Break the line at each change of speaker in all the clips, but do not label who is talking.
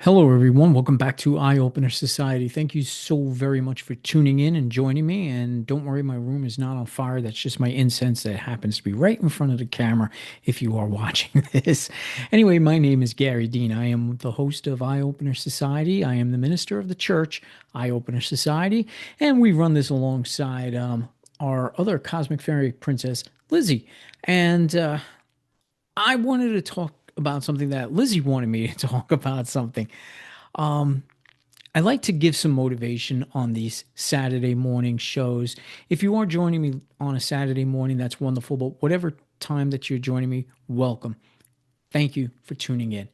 Hello, everyone. Welcome back to Eye Opener Society. Thank you so very much for tuning in and joining me. And don't worry, my room is not on fire. That's just my incense that happens to be right in front of the camera if you are watching this. Anyway, my name is Gary Dean. I am the host of Eye Opener Society. I am the minister of the church, Eye Opener Society. And we run this alongside our other cosmic fairy princess, Lizzie. And I wanted to talk about something that Lizzie wanted me to talk about something. I like to give some motivation on these Saturday morning shows. If you are joining me on a Saturday morning, that's wonderful. But whatever time that you're joining me, welcome. Thank you for tuning in.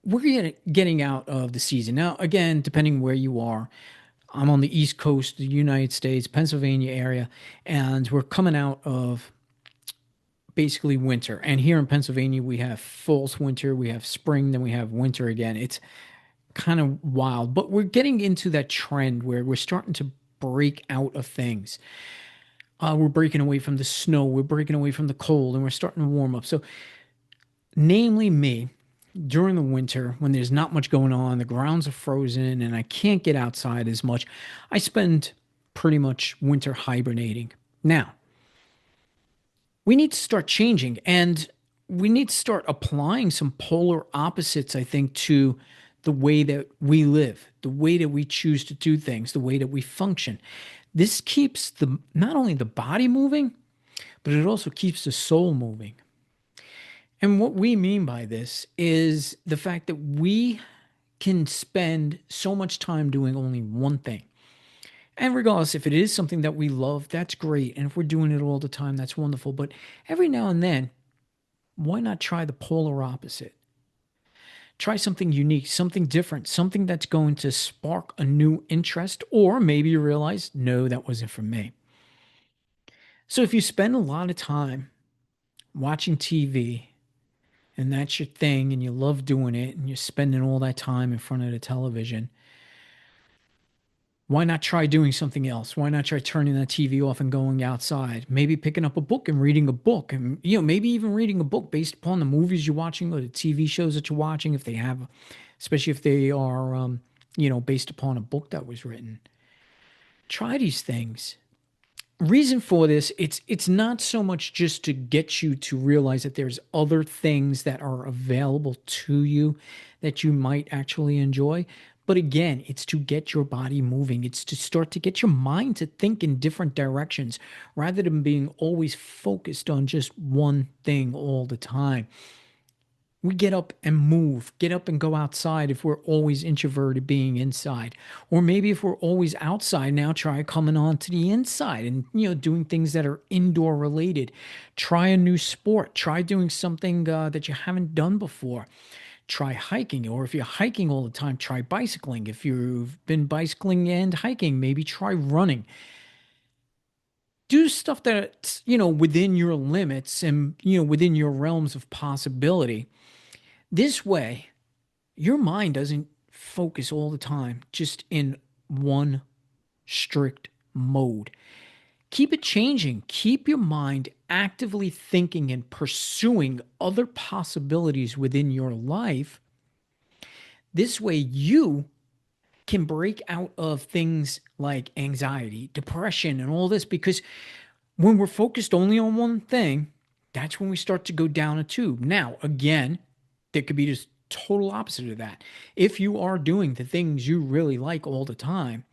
We're getting out of the season. Now, again, depending where you are, I'm on the East Coast of the United States, Pennsylvania area, and we're coming out of basically winter. And here in Pennsylvania, we have false winter, we have spring, then we have winter again. It's kind of wild, but we're getting into that trend where we're starting to break out of things. We're breaking away from the snow, we're breaking away from the cold, and we're starting to warm up. So, namely me, during the winter when there's not much going on, the grounds are frozen, and I can't get outside as much, I spend pretty much winter hibernating. Now, we need to start changing and we need to start applying some polar opposites, I think, to the way that we live, the way that we choose to do things, the way that we function. This keeps the not only the body moving, but it also keeps the soul moving. And what we mean by this is the fact that we can spend so much time doing only one thing. And regardless, if it is something that we love, that's great. And if we're doing it all the time, that's wonderful. But every now and then, why not try the polar opposite? Try something unique, something different, something that's going to spark a new interest, or maybe you realize, no, that wasn't for me. So if you spend a lot of time watching TV and that's your thing and you love doing it and you're spending all that time in front of the television, why not try doing something else? Why not try turning that TV off and going outside? Maybe picking up a book and reading a book, and maybe even reading a book based upon the movies you're watching or the TV shows that you're watching, if they have, especially if they are, based upon a book that was written. Try these things. Reason for this, it's not so much just to get you to realize that there's other things that are available to you that you might actually enjoy, but again, it's to get your body moving. It's to start to get your mind to think in different directions rather than being always focused on just one thing all the time. We get up and move, get up and go outside if we're always introverted being inside. Or maybe if we're always outside now, try coming on to the inside and, doing things that are indoor related. Try a new sport. Try doing something that you haven't done before. Try hiking. Or if you're hiking all the time, try bicycling. If you've been bicycling and hiking, maybe try running. Do stuff that's, within your limits and, within your realms of possibility. This way, your mind doesn't focus all the time just in one strict mode. Keep it changing. Keep your mind actively thinking and pursuing other possibilities within your life. This way, you can break out of things like anxiety, depression, and all this because when we're focused only on one thing, that's when we start to go down a tube. Now, again, there could be just total opposite of that. If you are doing the things you really like all the time,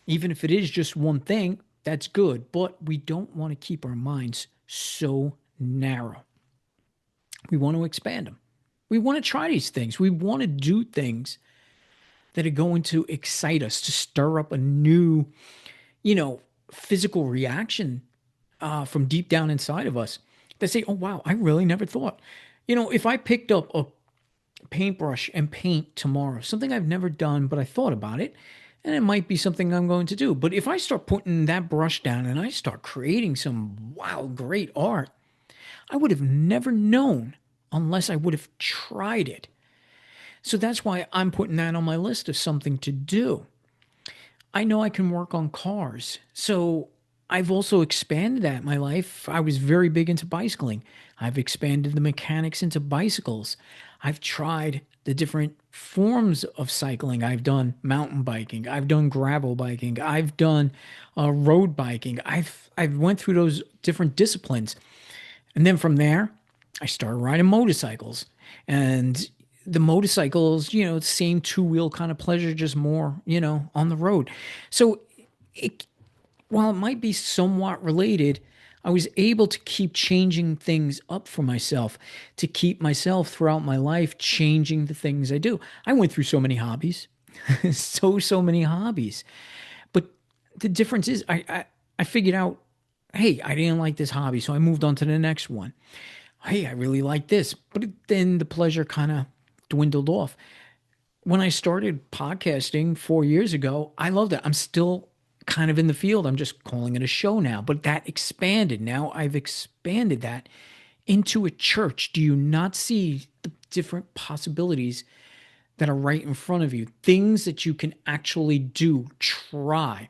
even if it is just one thing, that's good. But we don't want to keep our minds so narrow. We want to expand them. We want to try these things. We want to do things that are going to excite us, to stir up a new, physical reaction from deep down inside of us that say, oh, wow, I really never thought. If I picked up a paintbrush and paint tomorrow, something I've never done, but I thought about it, and it might be something I'm going to do. But if I start putting that brush down and I start creating some wild, great art, I would have never known unless I would have tried it. So that's why I'm putting that on my list of something to do. I know I can work on cars. So I've also expanded that in my life. I was very big into bicycling. I've expanded the mechanics into bicycles. I've tried the different forms of cycling. I've done mountain biking. I've done gravel biking. I've done road biking. I've went through those different disciplines, and then from there, I started riding motorcycles. And the motorcycles, same two-wheel kind of pleasure, just more, on the road. So it, while it might be somewhat related, I was able to keep changing things up for myself, to keep myself throughout my life changing the things I do. I went through so many hobbies, so many hobbies. But the difference is, I figured out, hey, I didn't like this hobby, so I moved on to the next one. Hey, I really like this, but then the pleasure kind of dwindled off. When I started podcasting 4 years ago, I loved it. I'm still kind of in the field. I'm just calling it a show now, but that expanded. Now I've expanded that into a church. Do you not see the different possibilities that are right in front of you? Things that you can actually do, try.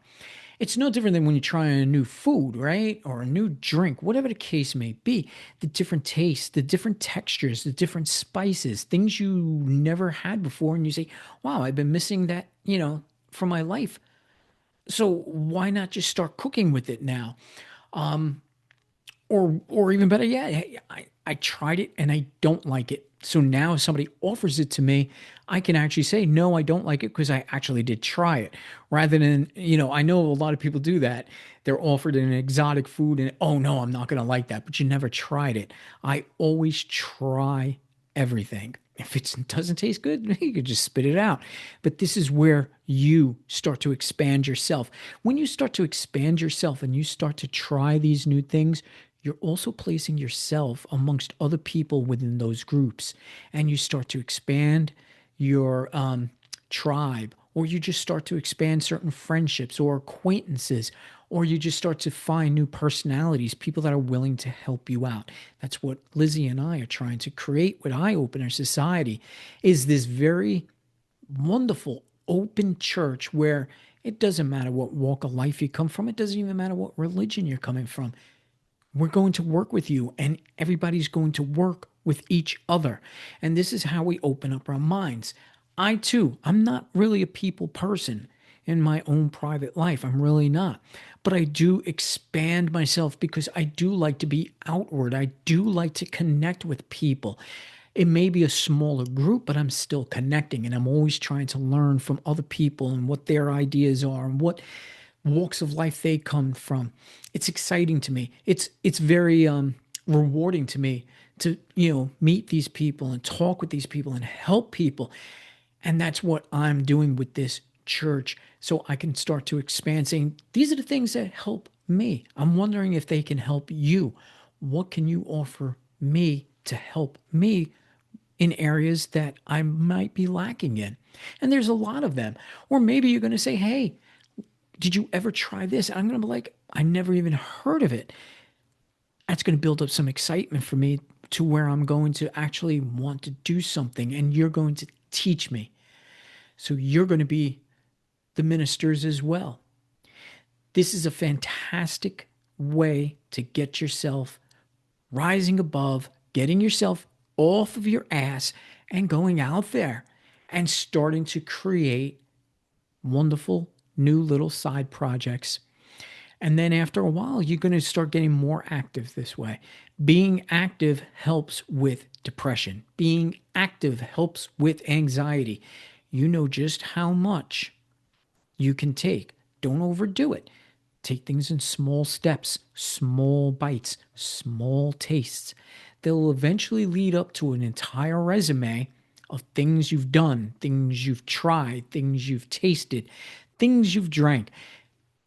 It's no different than when you're trying a new food, right? Or a new drink, whatever the case may be. The different tastes, the different textures, the different spices, things you never had before. And you say, wow, I've been missing that, from my life. So why not just start cooking with it now? Or even better, yeah, hey, I tried it and I don't like it. So now if somebody offers it to me, I can actually say, no, I don't like it because I actually did try it. Rather than, I know a lot of people do that. They're offered an exotic food and, oh no, I'm not going to like that, but you never tried it. I always try everything. If it doesn't taste good, you could just spit it out. But this is where you start to expand yourself. When you start to expand yourself and you start to try these new things, you're also placing yourself amongst other people within those groups. And you start to expand your tribe, or you just start to expand certain friendships or acquaintances, or you just start to find new personalities, people that are willing to help you out. That's what Lizzie and I are trying to create with Eye Opener Society, is this very wonderful open church where it doesn't matter what walk of life you come from. It doesn't even matter what religion you're coming from. We're going to work with you, and everybody's going to work with each other. And this is how we open up our minds. I too, I'm not really a people person in my own private life. I'm really not. But I do expand myself because I do like to be outward. I do like to connect with people. It may be a smaller group, but I'm still connecting, and I'm always trying to learn from other people and what their ideas are and what walks of life they come from. It's exciting to me. It's very rewarding to me to meet these people and talk with these people and help people. And that's what I'm doing with this church. So I can start to expand, saying these are the things that help me. I'm wondering if they can help you. What can you offer me to help me in areas that I might be lacking in? And there's a lot of them. Or maybe you're going to say, hey, did you ever try this? And I'm going to be like, I never even heard of it. That's going to build up some excitement for me to where I'm going to actually want to do something, and you're going to teach me. So you're going to be the ministers as well. This is a fantastic way to get yourself rising above, getting yourself off of your ass and going out there and starting to create wonderful new little side projects. And then after a while, you're going to start getting more active this way. Being active helps with depression. Being active helps with anxiety. You know just how much you can take. Don't overdo it. Take things in small steps, small bites, small tastes. They'll eventually lead up to an entire resume of things you've done, things you've tried, things you've tasted, things you've drank.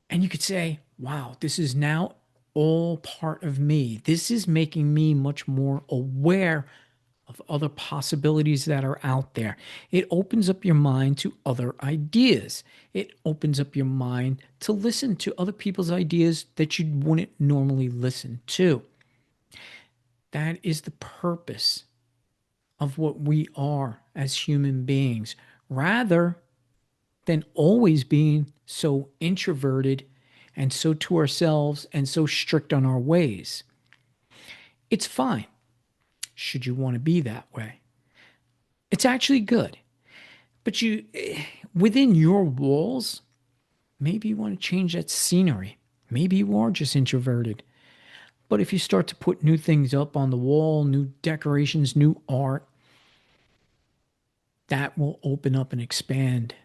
And you could say, wow, this is now all part of me. This is making me much more aware of other possibilities that are out there. It opens up your mind to other ideas. It opens up your mind to listen to other people's ideas that you wouldn't normally listen to. That is the purpose of what we are as human beings, rather than always being so introverted and so to ourselves and so strict on our ways. It's fine. Should you want to be that way? It's actually good. But within your walls, maybe you want to change that scenery. Maybe you are just introverted. But if you start to put new things up on the wall, new decorations, new art, that will open up and expand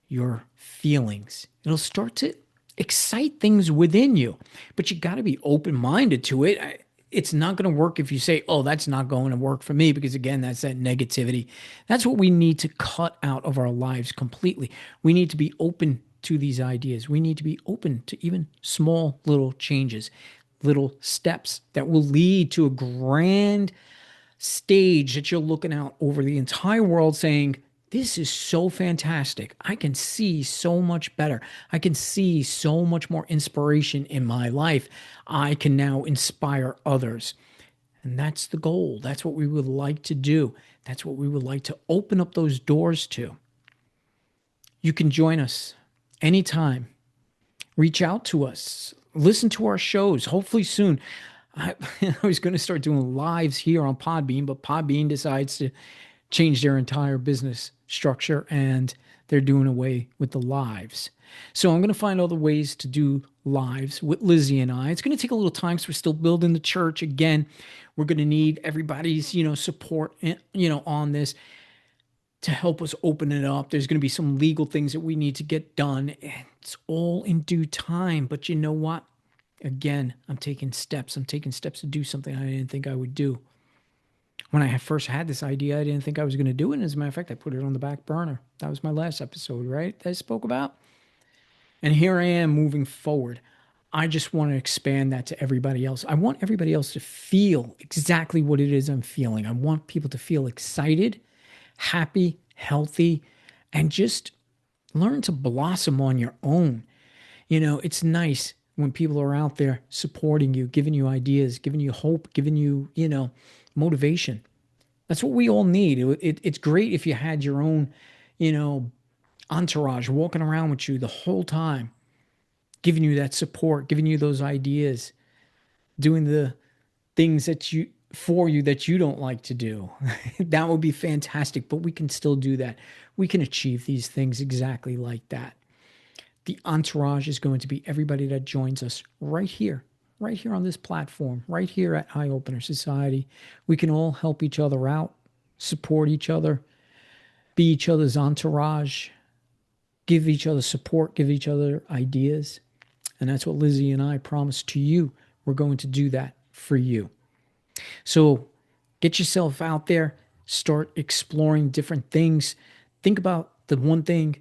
your feelings. It'll start to excite things within you, but you got to be open minded to it. It's not going to work if you say, oh, that's not going to work for me, because again, that's that negativity. That's what we need to cut out of our lives completely. We need to be open to these ideas. We need to be open to even small little changes, little steps that will lead to a grand stage that you're looking out over the entire world saying, this is so fantastic. I can see so much better. I can see so much more inspiration in my life. I can now inspire others. And that's the goal. That's what we would like to do. That's what we would like to open up those doors to. You can join us anytime. Reach out to us. Listen to our shows. Hopefully soon. I was going to start doing lives here on Podbean, but Podbean decides to change their entire business structure and they're doing away with the lives. So I'm going to find other ways to do lives with Lizzie and I. It's going to take a little time because we're still building the church. Again, we're going to need everybody's, support, on this to help us open it up. There's going to be some legal things that we need to get done. It's all in due time. But you know what? Again, I'm taking steps. I'm taking steps to do something I didn't think I would do. When I first had this idea, I didn't think I was going to do it. And as a matter of fact, I put it on the back burner. That was my last episode, right? That I spoke about. And here I am moving forward. I just want to expand that to everybody else. I want everybody else to feel exactly what it is I'm feeling. I want people to feel excited, happy, healthy, and just learn to blossom on your own. It's nice when people are out there supporting you, giving you ideas, giving you hope, giving you, motivation. That's what we all need. It's great if you had your own, entourage walking around with you the whole time, giving you that support, giving you those ideas, doing the things that you don't like to do. That would be fantastic, but we can still do that. We can achieve these things exactly like that. The entourage is going to be everybody that joins us right here on this platform, right here at Eye Opener Society. We can all help each other out, support each other, be each other's entourage, give each other support, give each other ideas. And that's what Lizzie and I promise to you. We're going to do that for you. So get yourself out there, start exploring different things. Think about the one thing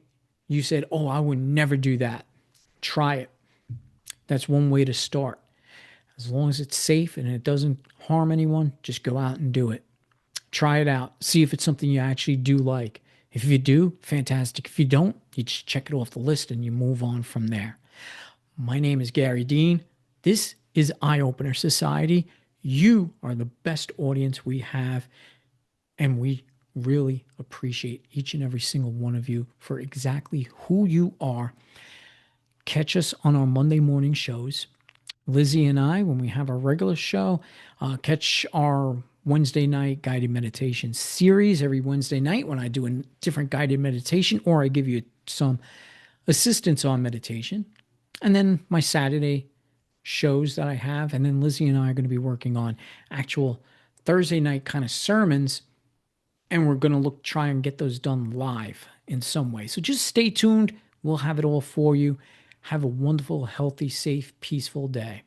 you said, oh, I would never do that. Try it. That's one way to start. As long as it's safe and it doesn't harm anyone, just go out and do it. Try it out. See if it's something you actually do like. If you do, fantastic. If you don't, you just check it off the list and you move on from there. My name is Gary Dean. This is Eye Opener Society. You are the best audience we have, and we really appreciate each and every single one of you for exactly who you are. Catch us on our Monday morning shows. Lizzie and I, when we have our regular show, catch our Wednesday night guided meditation series every Wednesday night when I do a different guided meditation or I give you some assistance on meditation. And then my Saturday shows that I have. And then Lizzie and I are going to be working on actual Thursday night kind of sermons. And we're going to try and get those done live in some way. So just stay tuned. We'll have it all for you. Have a wonderful, healthy, safe, peaceful day.